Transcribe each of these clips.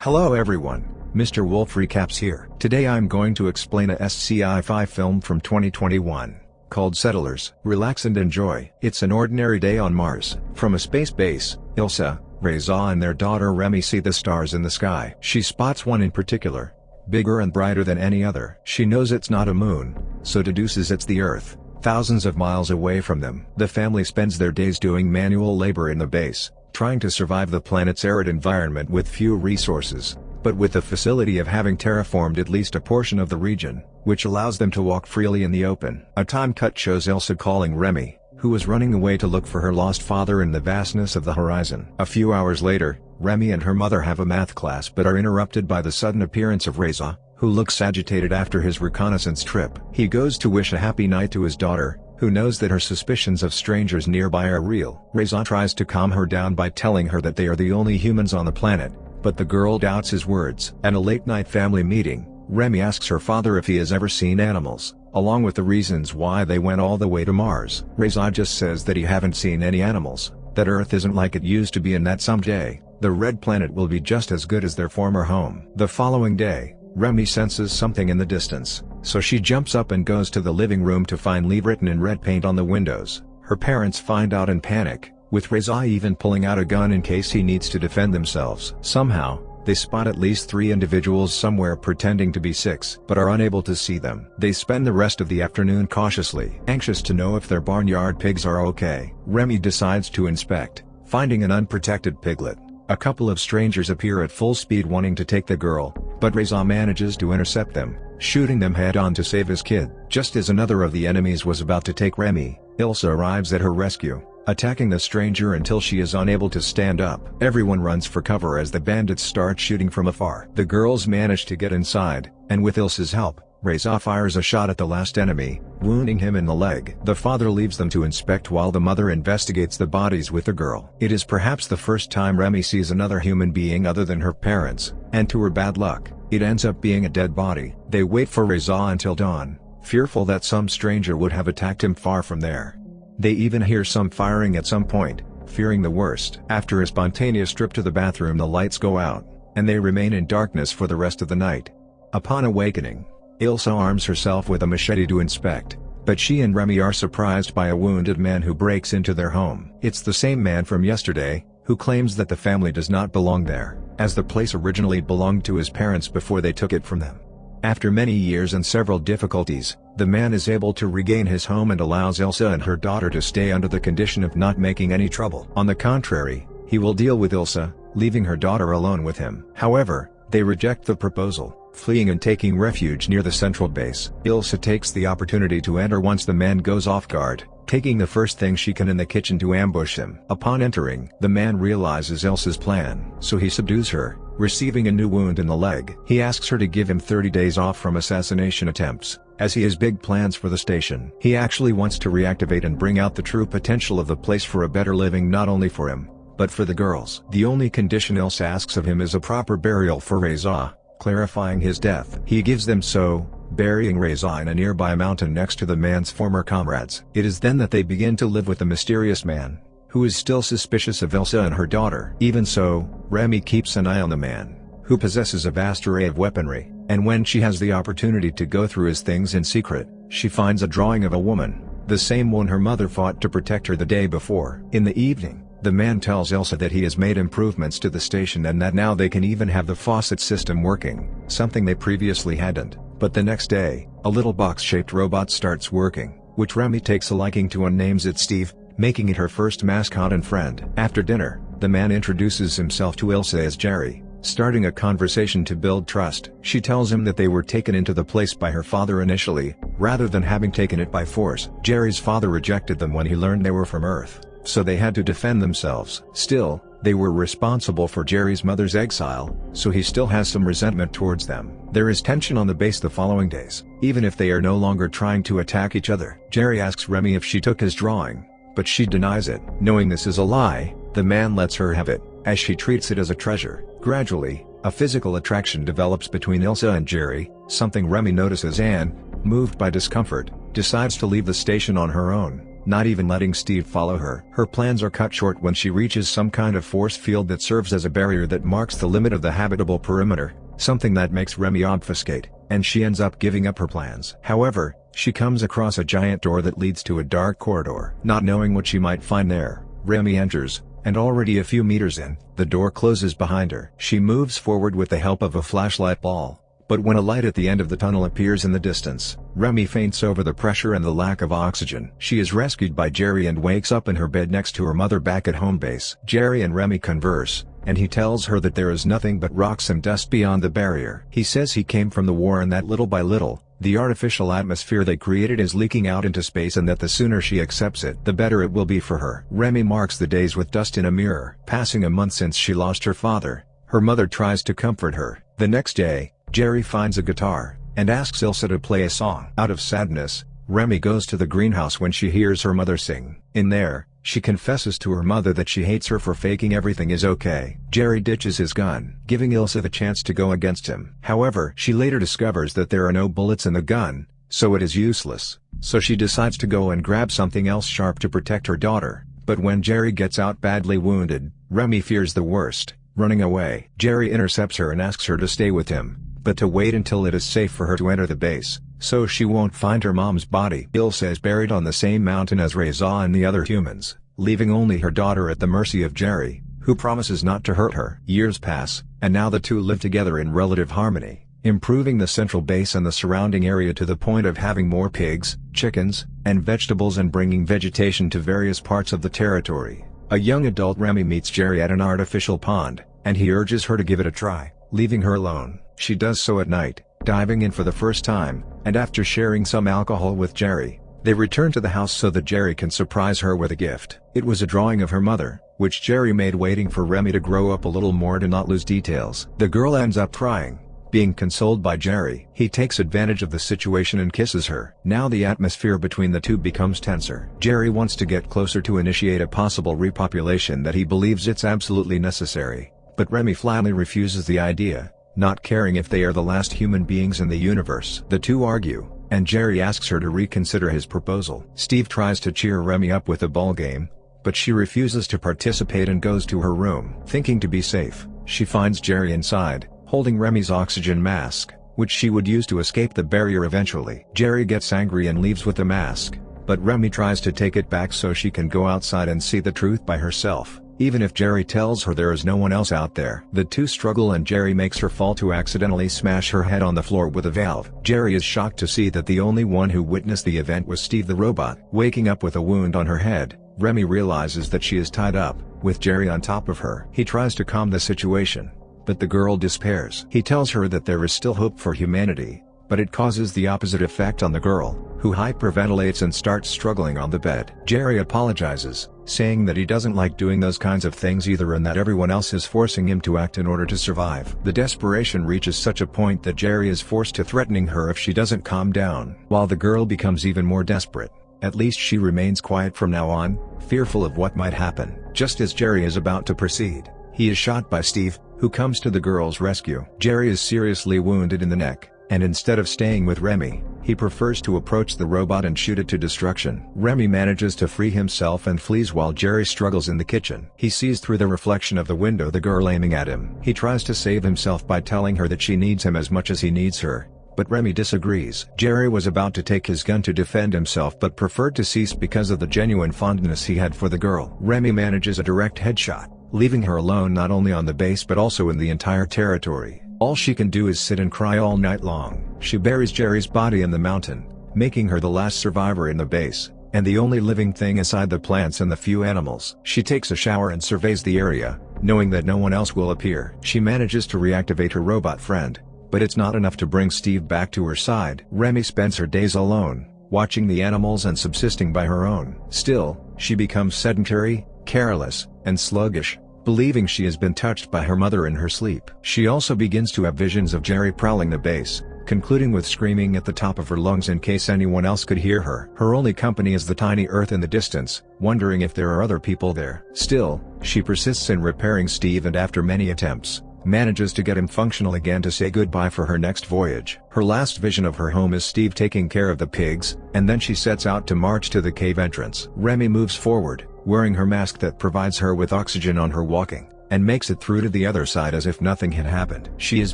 Hello everyone, Mr. Wolf Recaps here. Today I'm going to explain a sci-fi film from 2021, called Settlers. Relax and enjoy. It's an ordinary day on Mars. From a space base, Ilsa, Reza and their daughter Remy see the stars in the sky. She spots one in particular, bigger and brighter than any other. She knows it's not a moon, so deduces it's the Earth, thousands of miles away from them. The family spends their days doing manual labor in the base, trying to survive the planet's arid environment with few resources, but with the facility of having terraformed at least a portion of the region, which allows them to walk freely in the open. A time cut shows Ilsa calling Remy, who is running away to look for her lost father in the vastness of the horizon. A few hours later, Remy and her mother have a math class but are interrupted by the sudden appearance of Reza, who looks agitated after his reconnaissance trip. He goes to wish a happy night to his daughter, who knows that her suspicions of strangers nearby are real. Reza tries to calm her down by telling her that they are the only humans on the planet, but the girl doubts his words. At a late-night family meeting, Remy asks her father if he has ever seen animals, along with the reasons why they went all the way to Mars. Reza just says that he haven't seen any animals, that Earth isn't like it used to be and that someday, the red planet will be just as good as their former home. The following day, Remy senses something in the distance, so she jumps up and goes to the living room to find "Leave" written in red paint on the windows. Her parents find out and panic, with Reza even pulling out a gun in case he needs to defend themselves. Somehow, they spot at least 3 individuals somewhere pretending to be 6, but are unable to see them. They spend the rest of the afternoon cautiously anxious to know if their barnyard pigs are okay. Remy decides to inspect, finding an unprotected piglet. A couple of strangers appear at full speed wanting to take the girl, but Reza manages to intercept them, shooting them head-on to save his kid. Just as another of the enemies was about to take Remy, Ilsa arrives at her rescue, attacking the stranger until she is unable to stand up. Everyone runs for cover as the bandits start shooting from afar. The girls manage to get inside, and with Ilsa's help, Reza fires a shot at the last enemy, wounding him in the leg. The father leaves them to inspect while the mother investigates the bodies with the girl. It is perhaps the first time Remy sees another human being other than her parents, and to her bad luck, it ends up being a dead body. They wait for Reza until dawn, fearful that some stranger would have attacked him far from there. They even hear some firing at some point, fearing the worst. After a spontaneous trip to the bathroom, the lights go out, and they remain in darkness for the rest of the night. Upon awakening, Ilsa arms herself with a machete to inspect, but she and Remy are surprised by a wounded man who breaks into their home. It's the same man from yesterday, who claims that the family does not belong there, as the place originally belonged to his parents before they took it from them. After many years and several difficulties, the man is able to regain his home and allows Ilsa and her daughter to stay under the condition of not making any trouble. On the contrary, he will deal with Ilsa, leaving her daughter alone with him. However, they reject the proposal, fleeing and taking refuge near the central base. Ilsa takes the opportunity to enter once the man goes off guard, taking the first thing she can in the kitchen to ambush him. Upon entering, the man realizes Ilsa's plan, so he subdues her, receiving a new wound in the leg. He asks her to give him 30 days off from assassination attempts, as he has big plans for the station. He actually wants to reactivate and bring out the true potential of the place for a better living, not only for him, but for the girls. The only condition Ilsa asks of him is a proper burial for Reza, clarifying his death. He gives them so, burying Reza in a nearby mountain next to the man's former comrades. It is then that they begin to live with the mysterious man, who is still suspicious of Ilsa and her daughter. Even so, Remy keeps an eye on the man, who possesses a vast array of weaponry, and when she has the opportunity to go through his things in secret, she finds a drawing of a woman, the same one her mother fought to protect her the day before. In the evening, the man tells Ilsa that he has made improvements to the station and that now they can even have the faucet system working, something they previously hadn't. But the next day, a little box-shaped robot starts working, which Remy takes a liking to and names it Steve, making it her first mascot and friend. After dinner, the man introduces himself to Ilsa as Jerry, starting a conversation to build trust. She tells him that they were taken into the place by her father initially, rather than having taken it by force. Jerry's father rejected them when he learned they were from Earth, so they had to defend themselves. Still, they were responsible for Jerry's mother's exile, so he still has some resentment towards them. There is tension on the base the following days, even if they are no longer trying to attack each other. Jerry asks Remy if she took his drawing, but she denies it. Knowing this is a lie, the man lets her have it, as she treats it as a treasure. Gradually, a physical attraction develops between Ilsa and Jerry, something Remy notices and, moved by discomfort, decides to leave the station on her own. not even letting Steve follow her. Her plans are cut short when she reaches some kind of force field that serves as a barrier that marks the limit of the habitable perimeter, something that makes Remy obfuscate, and she ends up giving up her plans. However, she comes across a giant door that leads to a dark corridor. Not knowing what she might find there, Remy enters, and already a few meters in, the door closes behind her. She moves forward with the help of a flashlight ball, but when a light at the end of the tunnel appears in the distance, Remy faints over the pressure and the lack of oxygen. She is rescued by Jerry and wakes up in her bed next to her mother back at home base. Jerry and Remy converse, and he tells her that there is nothing but rocks and dust beyond the barrier. He says he came from the war and that little by little, the artificial atmosphere they created is leaking out into space and that the sooner she accepts it, the better it will be for her. Remy marks the days with dust in a mirror. Passing a month since she lost her father, her mother tries to comfort her. The next day, Jerry finds a guitar, and asks Ilsa to play a song. Out of sadness, Remy goes to the greenhouse when she hears her mother sing. In there, she confesses to her mother that she hates her for faking everything is okay. Jerry ditches his gun, giving Ilsa the chance to go against him. However, she later discovers that there are no bullets in the gun, so it is useless, so she decides to go and grab something else sharp to protect her daughter. But when Jerry gets out badly wounded, Remy fears the worst, running away. Jerry intercepts her and asks her to stay with him, but to wait until it is safe for her to enter the base, so she won't find her mom's body. Ilsa is buried on the same mountain as Reza and the other humans, leaving only her daughter at the mercy of Jerry, who promises not to hurt her. Years pass, and now the two live together in relative harmony, improving the central base and the surrounding area to the point of having more pigs, chickens, and vegetables and bringing vegetation to various parts of the territory. A young adult Remy meets Jerry at an artificial pond, and he urges her to give it a try, leaving her alone. She does so at night, diving in for the first time, and after sharing some alcohol with Jerry, they return to the house so that Jerry can surprise her with a gift. It was a drawing of her mother, which Jerry made waiting for Remy to grow up a little more to not lose details. The girl ends up crying, being consoled by Jerry. He takes advantage of the situation and kisses her. Now the atmosphere between the two becomes tenser. Jerry wants to get closer to initiate a possible repopulation that he believes it's absolutely necessary, but Remy flatly refuses the idea, not caring if they are the last human beings in the universe. The two argue, and Jerry asks her to reconsider his proposal. Steve tries to cheer Remy up with a ball game, but she refuses to participate and goes to her room. Thinking to be safe, she finds Jerry inside, holding Remy's oxygen mask, which she would use to escape the barrier eventually. Jerry gets angry and leaves with the mask, but Remy tries to take it back so she can go outside and see the truth by herself, even if Jerry tells her there is no one else out there. The two struggle and Jerry makes her fall to accidentally smash her head on the floor with a valve. Jerry is shocked to see that the only one who witnessed the event was Steve the robot. Waking up with a wound on her head, Remy realizes that she is tied up, with Jerry on top of her. He tries to calm the situation, but the girl despairs. He tells her that there is still hope for humanity, but it causes the opposite effect on the girl, who hyperventilates and starts struggling on the bed. Jerry apologizes, saying that he doesn't like doing those kinds of things either and that everyone else is forcing him to act in order to survive. The desperation reaches such a point that Jerry is forced to threatening her if she doesn't calm down. While the girl becomes even more desperate, at least she remains quiet from now on, fearful of what might happen. Just as Jerry is about to proceed, he is shot by Steve, who comes to the girl's rescue. Jerry is seriously wounded in the neck, and instead of staying with Remy, he prefers to approach the robot and shoot it to destruction. Remy manages to free himself and flees while Jerry struggles in the kitchen. He sees through the reflection of the window the girl aiming at him. He tries to save himself by telling her that she needs him as much as he needs her, but Remy disagrees. Jerry was about to take his gun to defend himself but preferred to cease because of the genuine fondness he had for the girl. Remy manages a direct headshot, leaving her alone not only on the base but also in the entire territory. All she can do is sit and cry all night long. She buries Jerry's body in the mountain, making her the last survivor in the base, and the only living thing aside the plants and the few animals. She takes a shower and surveys the area, knowing that no one else will appear. She manages to reactivate her robot friend, but it's not enough to bring Steve back to her side. Remy spends her days alone, watching the animals and subsisting by her own. Still, she becomes sedentary, careless, and sluggish, believing she has been touched by her mother in her sleep. She also begins to have visions of Jerry prowling the base, concluding with screaming at the top of her lungs in case anyone else could hear her. Her only company is the tiny Earth in the distance, wondering if there are other people there. Still, she persists in repairing Steve and after many attempts, manages to get him functional again to say goodbye for her next voyage. Her last vision of her home is Steve taking care of the pigs, and then she sets out to march to the cave entrance. Remy moves forward, wearing her mask that provides her with oxygen on her walking, and makes it through to the other side as if nothing had happened. She is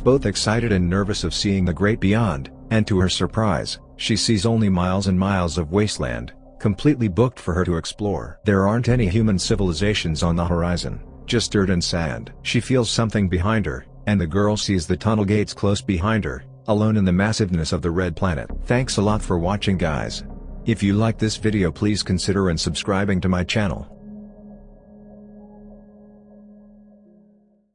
both excited and nervous of seeing the great beyond, and to her surprise, she sees only miles and miles of wasteland, completely booked for her to explore. There aren't any human civilizations on the horizon, just dirt and sand. She feels something behind her, and the girl sees the tunnel gates close behind her, alone in the massiveness of the red planet. Thanks a lot for watching, guys. If you like this video, please consider subscribing to my channel.